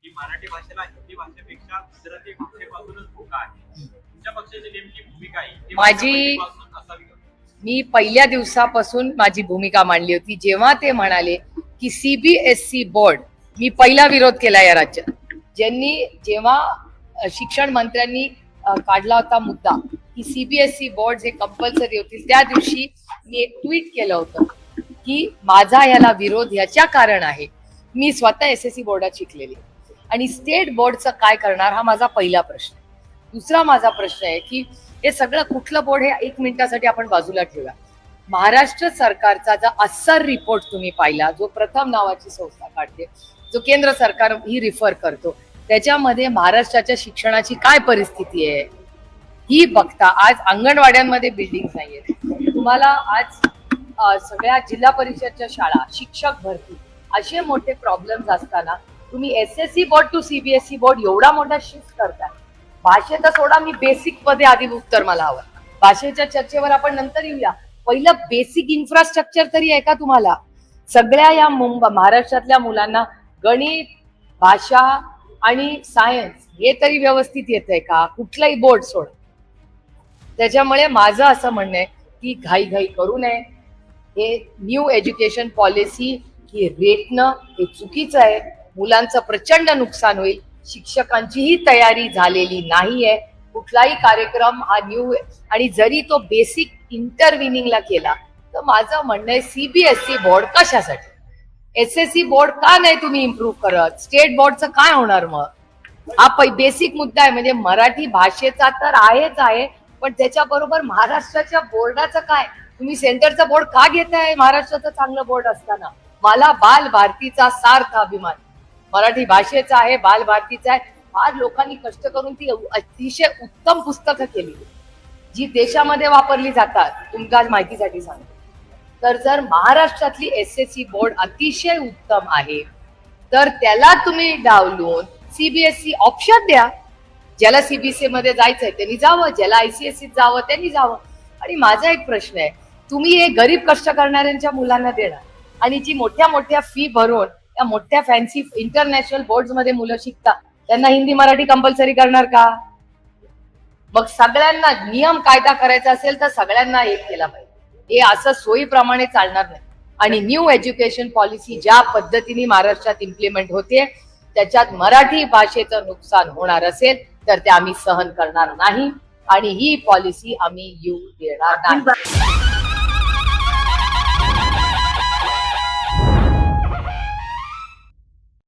की मराठी भाषेला हिंदी भाषेपेक्षा गुजराती भाषेपासूनच धोका आहे. तुमच्या पक्षाची नेमकी भूमिका आहे हिंदी भाषा माझी पहिलीपासून असावी का? मी पहिल्या दिवसापासून माझी भूमिका मांडली होती. जेव्हा ते म्हणाले की सीबीएसई बोर्ड, मी पहिला विरोध केला या राज्यात. जेव्हा शिक्षण मंत्र्यांनी काढला होता मुद्दा की सीबीएसई बोर्ड हे कंपल्सरी होतील, त्या दिवशी मी एक ट्विट केलं होतं की माझा याला विरोध याच्या कारण आहे, मी स्वतः एसएससी बोर्डात शिकलेली आणि स्टेट बोर्डचं काय करणार हा माझा पहिला प्रश्न. दुसरा माझा प्रश्न आहे की हे सगळं कुठलं बोर्ड हे 1 मिनिटासाठी आपण बाजूला ठेवूया. महाराष्ट्र सरकारचा जो अस्सर रिपोर्ट तुम्ही पाहिला, जो प्रथम नावाची संस्था काढते, जो केंद्र सरकार ही रिफर करतो, त्याच्यामध्ये महाराष्ट्राच्या शिक्षणाची काय परिस्थिती आहे ही बघता. आज अंगणवाड्यांमध्ये बिल्डिंग नाहीये. तुम्हाला आज सगळ्या जिल्हा परिषदच्या शाळा, शिक्षक भरती असे मोठे प्रॉब्लेम्स असताना तुम्ही SSC board to CBSE board एवढा मोठा शिफ्ट करताय. भाषेचा सोडा, मी बेसिक मध्ये आधी उत्तर मला हवं. भाषेच्या चर्चेवर आपण नंतर येऊया. पहिलं बेसिक इन्फ्रास्ट्रक्चर तरी आहे का तुम्हाला? सगळ्या या महाराष्ट्रातल्या मुलांना गणित, भाषा आणि सायन्स हे तरी व्यवस्थित येतंय का? कुठलाही बोर्ड सोड. त्याच्यामुळे माझं असं म्हणणं आहे की घाई करू नये. हे न्यू एज्युकेशन पॉलिसी ही रेटणं हे चुकीचं आहे. मुलांचं प्रचंड नुकसान होईल. शिक्षकांचीही तयारी झालेली नाहीये. कुठलाही कार्यक्रम हा न्यू, आणि जरी तो बेसिक इंटरव्हिनिंगला केला तर माझं म्हणणं आहे सीबीएसई बोर्ड कशासाठी? एसएससी बोर्ड का नाही तुम्ही इम्प्रूव्ह करत? स्टेट बोर्डचं काय होणार मग? हा बेसिक मुद्दा आहे. म्हणजे मराठी भाषेचा तर आहेच आहे, पण त्याच्याबरोबर महाराष्ट्राच्या बोर्डाचं काय? तुम्ही सेंटरचा बोर्ड का घेताय महाराष्ट्राचं चांगलं बोर्ड असताना? मला बाल भारतीचा सार्थ अभिमान मराठी भाषेचा आहे, बाल भारतीचा आहे. फार लोकांनी कष्ट करून ती अतिशय उत्तम पुस्तकं केली जी देशामध्ये वापरली जातात. तुमच्या माहितीसाठी सांगतो तर जर महाराष्ट्रातली एसएससी बोर्ड अतिशय उत्तम आहे तर त्याला तुम्ही डावलून सीबीएसई ऑप्शन द्या. ज्याला सीबीएसई मध्ये जायचंय त्यांनी जावं, ज्याला आयसीएसई जावं त्यांनी जावं. आणि माझा एक प्रश्न आहे, तुम्ही हे गरीब कष्ट करणाऱ्यांच्या मुलांना देणार आणि जी मोठ्या मोठ्या फी भरून त्या मोठ्या फॅन्सी इंटरनॅशनल बोर्ड मध्ये मुलं शिकतात त्यांना हिंदी मराठी कंपल्सरी करणार का? मग सगळ्यांना नियम कायदा करायचा असेल तर सगळ्यांना एक केला पाहिजे. हे असं सोयीप्रमाणे चालणार नाही. आणि न्यू एज्युकेशन पॉलिसी ज्या पद्धतीने महाराष्ट्रात इम्प्लिमेंट होते त्याच्यात मराठी भाषेचं नुकसान होणार असेल तर ते आम्ही सहन करणार नाही आणि ही पॉलिसी आम्ही येऊ देणार नाही.